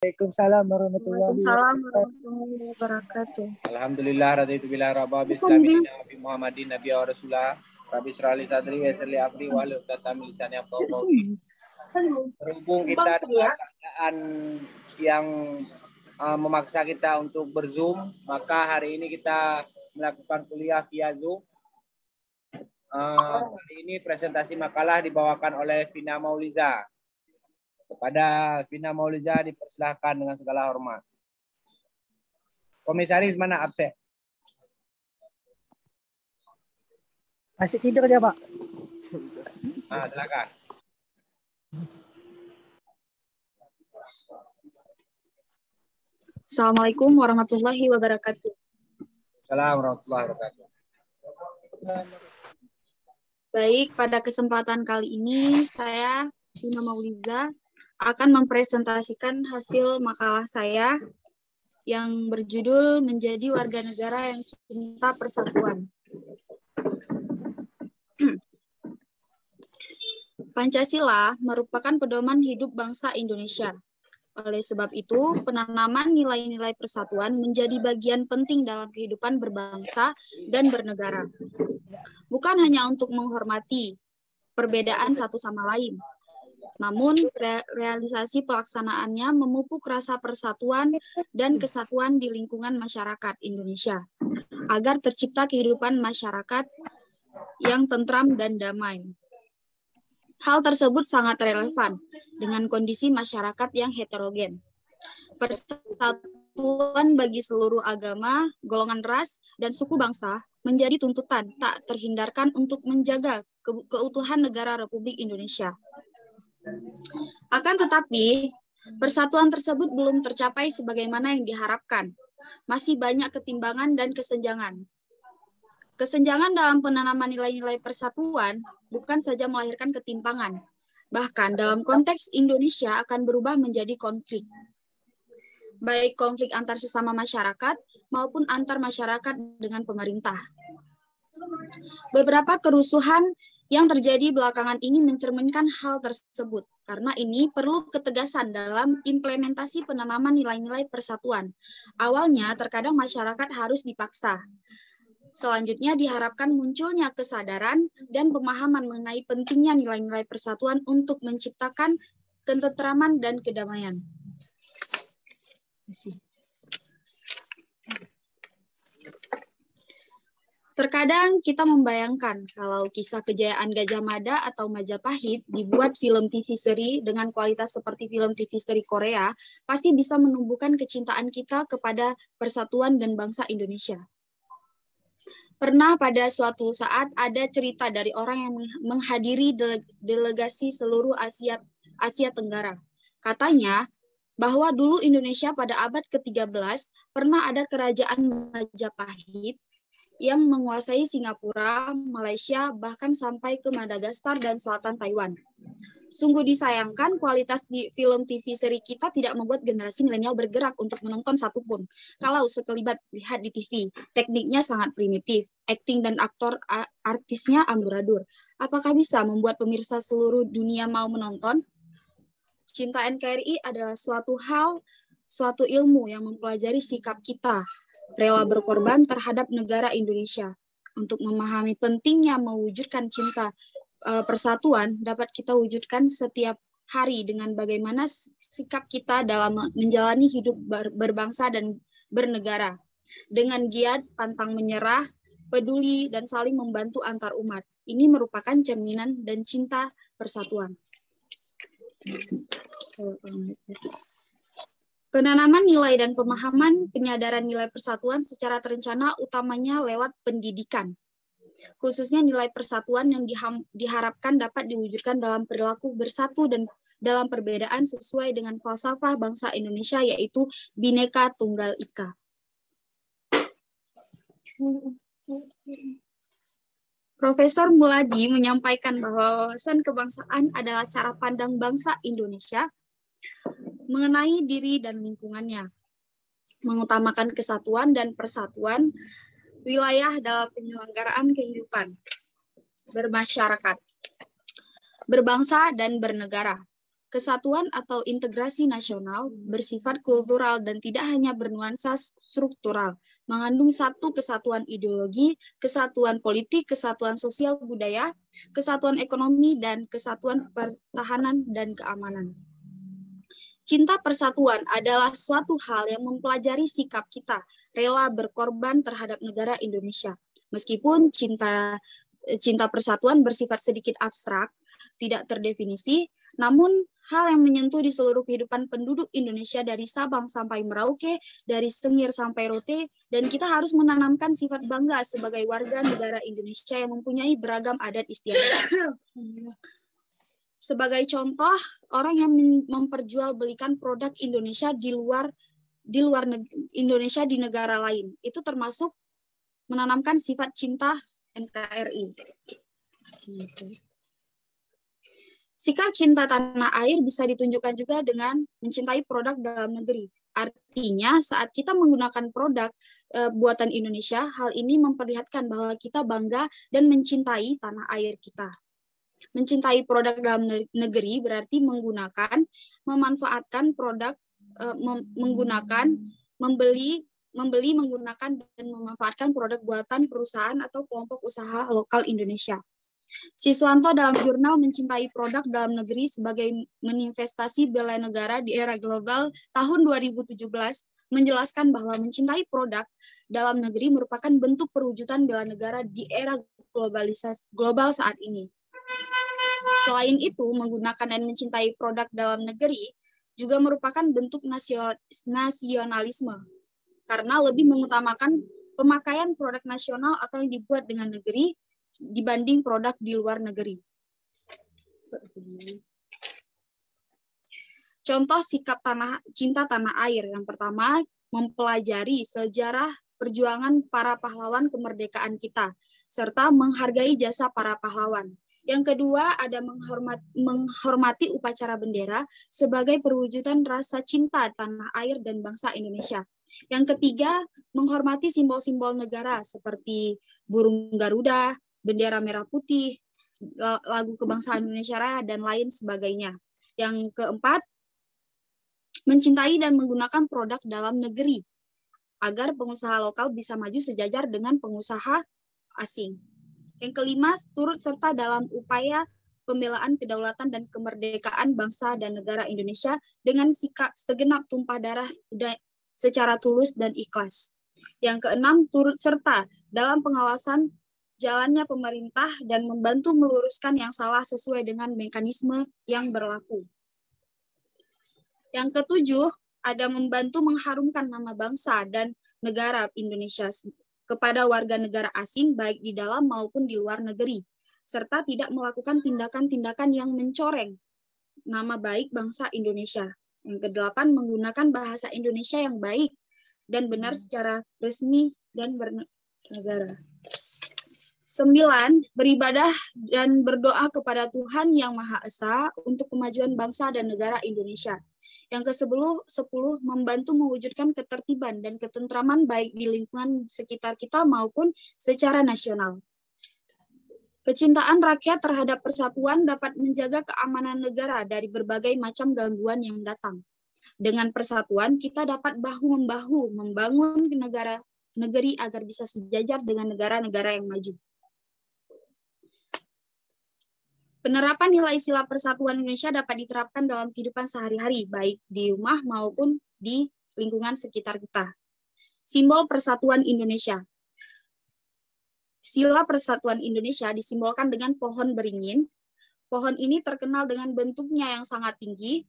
Waalaikumsalam warahmatullahi Waalaikumsalam wabarakatuh. warahmatullahi wabarakatuh. Alhamdulillah raditu billahi rabba bismillahirrahmanirrahim nabi Muhammadin nabi wa rasulullah rabbi shrahli sadri wa yassir li amri wahlul 'uqdatam min lisani yafqahu qawli. Berhubung kita dalam keadaan yang memaksa kita untuk berzoom, maka hari ini kita melakukan kuliah via Zoom. Kali ini presentasi makalah dibawakan oleh Vina Mauliza. Kepada Vina Mauliza dipersilahkan dengan segala hormat. Komisaris mana absen? Masih tidur dia, Pak. Silakan. Assalamualaikum warahmatullahi wabarakatuh. Assalamualaikum warahmatullahi wabarakatuh. Baik, pada kesempatan kali ini saya Vina Mauliza akan mempresentasikan hasil makalah saya yang berjudul Menjadi Warga Negara yang Cinta Persatuan. Pancasila merupakan pedoman hidup bangsa Indonesia. Oleh sebab itu, penanaman nilai-nilai persatuan menjadi bagian penting dalam kehidupan berbangsa dan bernegara. Bukan hanya untuk menghormati perbedaan satu sama lain, namun realisasi pelaksanaannya memupuk rasa persatuan dan kesatuan di lingkungan masyarakat Indonesia, agar tercipta kehidupan masyarakat yang tentram dan damai. Hal tersebut sangat relevan dengan kondisi masyarakat yang heterogen. Persatuan bagi seluruh agama, golongan ras, dan suku bangsa menjadi tuntutan tak terhindarkan untuk menjaga keutuhan negara Republik Indonesia. Akan tetapi, persatuan tersebut belum tercapai sebagaimana yang diharapkan. Masih banyak ketimbangan dan kesenjangan. Kesenjangan dalam penanaman nilai-nilai persatuan bukan saja melahirkan ketimpangan, bahkan dalam konteks Indonesia akan berubah menjadi konflik. Baik konflik antar sesama masyarakat maupun antar masyarakat dengan pemerintah. Beberapa kerusuhan yang terjadi belakangan ini mencerminkan hal tersebut. Karena ini perlu ketegasan dalam implementasi penanaman nilai-nilai persatuan. Awalnya terkadang masyarakat harus dipaksa. Selanjutnya diharapkan munculnya kesadaran dan pemahaman mengenai pentingnya nilai-nilai persatuan untuk menciptakan ketentraman dan kedamaian. Terkadang kita membayangkan kalau kisah kejayaan Gajah Mada atau Majapahit dibuat film TV seri dengan kualitas seperti film TV seri Korea, pasti bisa menumbuhkan kecintaan kita kepada persatuan dan bangsa Indonesia. Pernah pada suatu saat ada cerita dari orang yang menghadiri delegasi seluruh Asia Tenggara. Katanya bahwa dulu Indonesia pada abad ke-13 pernah ada kerajaan Majapahit yang menguasai Singapura, Malaysia, bahkan sampai ke Madagaskar dan selatan Taiwan. Sungguh disayangkan kualitas di film TV seri kita tidak membuat generasi milenial bergerak untuk menonton satupun. Kalau sekelibat lihat di TV, tekniknya sangat primitif, akting dan artisnya amburadul. Apakah bisa membuat pemirsa seluruh dunia mau menonton? Cinta NKRI adalah suatu ilmu yang mempelajari sikap kita, rela berkorban terhadap negara Indonesia. Untuk memahami pentingnya mewujudkan cinta persatuan dapat kita wujudkan setiap hari dengan bagaimana sikap kita dalam menjalani hidup berbangsa dan bernegara. Dengan giat, pantang menyerah, peduli, dan saling membantu antar umat. Ini merupakan cerminan dan cinta persatuan. Penanaman nilai dan pemahaman penyadaran nilai persatuan secara terencana utamanya lewat pendidikan. Khususnya nilai persatuan yang diharapkan dapat diwujudkan dalam perilaku bersatu dan dalam perbedaan sesuai dengan falsafah bangsa Indonesia yaitu Bhinneka Tunggal Ika. Profesor Muladi menyampaikan bahwa wawasan kebangsaan adalah cara pandang bangsa Indonesia mengenai diri dan lingkungannya, mengutamakan kesatuan dan persatuan wilayah dalam penyelenggaraan kehidupan bermasyarakat, berbangsa, dan bernegara. Kesatuan atau integrasi nasional bersifat kultural dan tidak hanya bernuansa struktural, mengandung satu kesatuan ideologi, kesatuan politik, kesatuan sosial budaya, kesatuan ekonomi, dan kesatuan pertahanan dan keamanan. Cinta persatuan adalah suatu hal yang mempelajari sikap kita, rela berkorban terhadap negara Indonesia. Meskipun cinta persatuan bersifat sedikit abstrak, tidak terdefinisi, namun hal yang menyentuh di seluruh kehidupan penduduk Indonesia dari Sabang sampai Merauke, dari Sengir sampai Rote, dan kita harus menanamkan sifat bangga sebagai warga negara Indonesia yang mempunyai beragam adat istiadat. Sebagai contoh, orang yang memperjualbelikan produk Indonesia di luar Indonesia di negara lain, itu termasuk menanamkan sifat cinta NKRI. Sikap cinta tanah air bisa ditunjukkan juga dengan mencintai produk dalam negeri. Artinya, saat kita menggunakan produk buatan Indonesia, hal ini memperlihatkan bahwa kita bangga dan mencintai tanah air kita. Mencintai produk dalam negeri berarti memanfaatkan produk, membeli, menggunakan, dan memanfaatkan produk buatan perusahaan atau kelompok usaha lokal Indonesia. Siswanto dalam jurnal Mencintai Produk Dalam Negeri sebagai Manifestasi Bela Negara di Era Global tahun 2017 menjelaskan bahwa mencintai produk dalam negeri merupakan bentuk perwujudan bela negara di era global saat ini. Selain itu, menggunakan dan mencintai produk dalam negeri juga merupakan bentuk nasionalisme, karena lebih mengutamakan pemakaian produk nasional atau yang dibuat dengan negeri dibanding produk di luar negeri. Contoh sikap cinta tanah air. Yang pertama, mempelajari sejarah perjuangan para pahlawan kemerdekaan kita, serta menghargai jasa para pahlawan. Yang kedua, ada menghormati upacara bendera sebagai perwujudan rasa cinta tanah air dan bangsa Indonesia. Yang ketiga, menghormati simbol-simbol negara seperti burung Garuda, bendera merah putih, lagu kebangsaan Indonesia Raya, dan lain sebagainya. Yang keempat, mencintai dan menggunakan produk dalam negeri agar pengusaha lokal bisa maju sejajar dengan pengusaha asing. Yang kelima, turut serta dalam upaya pembelaan kedaulatan dan kemerdekaan bangsa dan negara Indonesia dengan sikap segenap tumpah darah secara tulus dan ikhlas. Yang keenam, turut serta dalam pengawasan jalannya pemerintah dan membantu meluruskan yang salah sesuai dengan mekanisme yang berlaku. Yang ketujuh, ada membantu mengharumkan nama bangsa dan negara Indonesia kepada warga negara asing baik di dalam maupun di luar negeri, serta tidak melakukan tindakan-tindakan yang mencoreng nama baik bangsa Indonesia. Yang kedelapan, menggunakan bahasa Indonesia yang baik dan benar secara resmi dan bernegara. 9, beribadah dan berdoa kepada Tuhan Yang Maha Esa untuk kemajuan bangsa dan negara Indonesia. Yang ke-10, membantu mewujudkan ketertiban dan ketentraman baik di lingkungan sekitar kita maupun secara nasional. Kecintaan rakyat terhadap persatuan dapat menjaga keamanan negara dari berbagai macam gangguan yang datang. Dengan persatuan, kita dapat bahu-membahu membangun negeri agar bisa sejajar dengan negara-negara yang maju. Penerapan nilai sila persatuan Indonesia dapat diterapkan dalam kehidupan sehari-hari, baik di rumah maupun di lingkungan sekitar kita. Simbol persatuan Indonesia. Sila persatuan Indonesia disimbolkan dengan pohon beringin. Pohon ini terkenal dengan bentuknya yang sangat tinggi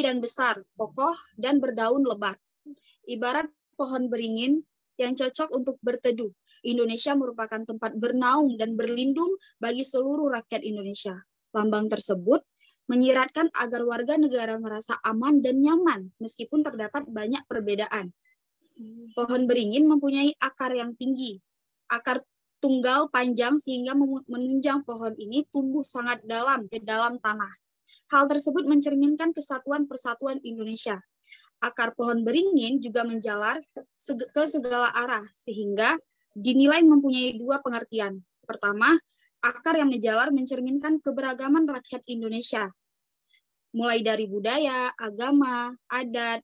dan besar, kokoh, dan berdaun lebat. Ibarat pohon beringin yang cocok untuk berteduh. Indonesia merupakan tempat bernaung dan berlindung bagi seluruh rakyat Indonesia. Lambang tersebut menyiratkan agar warga negara merasa aman dan nyaman meskipun terdapat banyak perbedaan. Pohon beringin mempunyai akar yang tinggi, akar tunggal panjang sehingga menunjang pohon ini tumbuh sangat dalam ke dalam tanah. Hal tersebut mencerminkan kesatuan persatuan Indonesia. Akar pohon beringin juga menjalar ke segala arah sehingga dinilai mempunyai dua pengertian. Pertama, akar yang menjalar mencerminkan keberagaman rakyat Indonesia. mulai dari budaya, agama, adat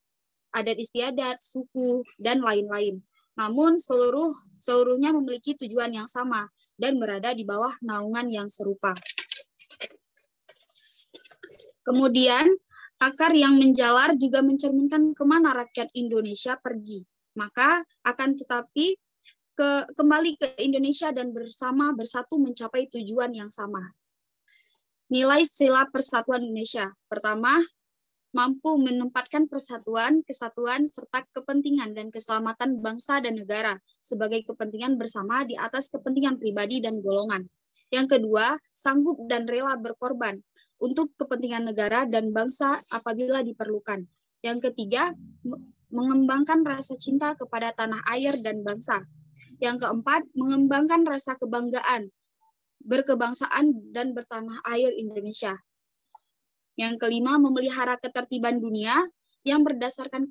istiadat, suku, dan lain-lain. Namun seluruhnya memiliki tujuan yang sama dan berada di bawah naungan yang serupa. Kemudian, akar yang menjalar juga mencerminkan kemana rakyat Indonesia pergi. Maka akan tetapi kembali ke Indonesia dan bersatu mencapai tujuan yang sama. Nilai sila persatuan Indonesia. Pertama, mampu menempatkan persatuan, kesatuan, serta kepentingan dan keselamatan bangsa dan negara sebagai kepentingan bersama di atas kepentingan pribadi dan golongan. Yang kedua, sanggup dan rela berkorban untuk kepentingan negara dan bangsa apabila diperlukan. Yang ketiga, mengembangkan rasa cinta kepada tanah air dan bangsa. Yang keempat, mengembangkan rasa kebanggaan, berkebangsaan dan bertanah air Indonesia. Yang kelima, memelihara ketertiban dunia yang berdasarkan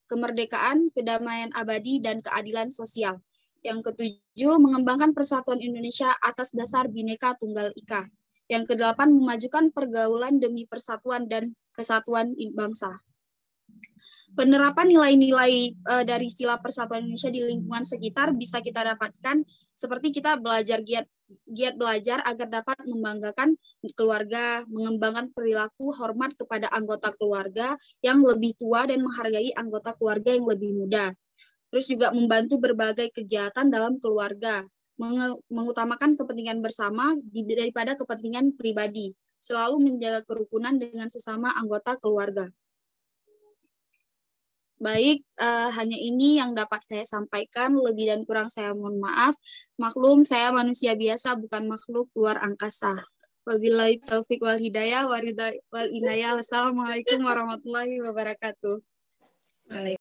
kemerdekaan, kedamaian abadi, dan keadilan sosial. Yang ketujuh, mengembangkan persatuan Indonesia atas dasar Bhinneka Tunggal Ika. Yang kedelapan, memajukan pergaulan demi persatuan dan kesatuan bangsa. Penerapan nilai-nilai dari sila persatuan Indonesia di lingkungan sekitar bisa kita dapatkan seperti kita belajar giat belajar agar dapat membanggakan keluarga, mengembangkan perilaku hormat kepada anggota keluarga yang lebih tua dan menghargai anggota keluarga yang lebih muda. Terus juga membantu berbagai kegiatan dalam keluarga, mengutamakan kepentingan bersama daripada kepentingan pribadi, selalu menjaga kerukunan dengan sesama anggota keluarga. Baik, hanya ini yang dapat saya sampaikan. Lebih dan kurang saya mohon maaf. Maklum, saya manusia biasa, bukan makhluk luar angkasa. Wabillahi taufiq wal hidayah, wal inayah. Wassalamualaikum warahmatullahi wabarakatuh.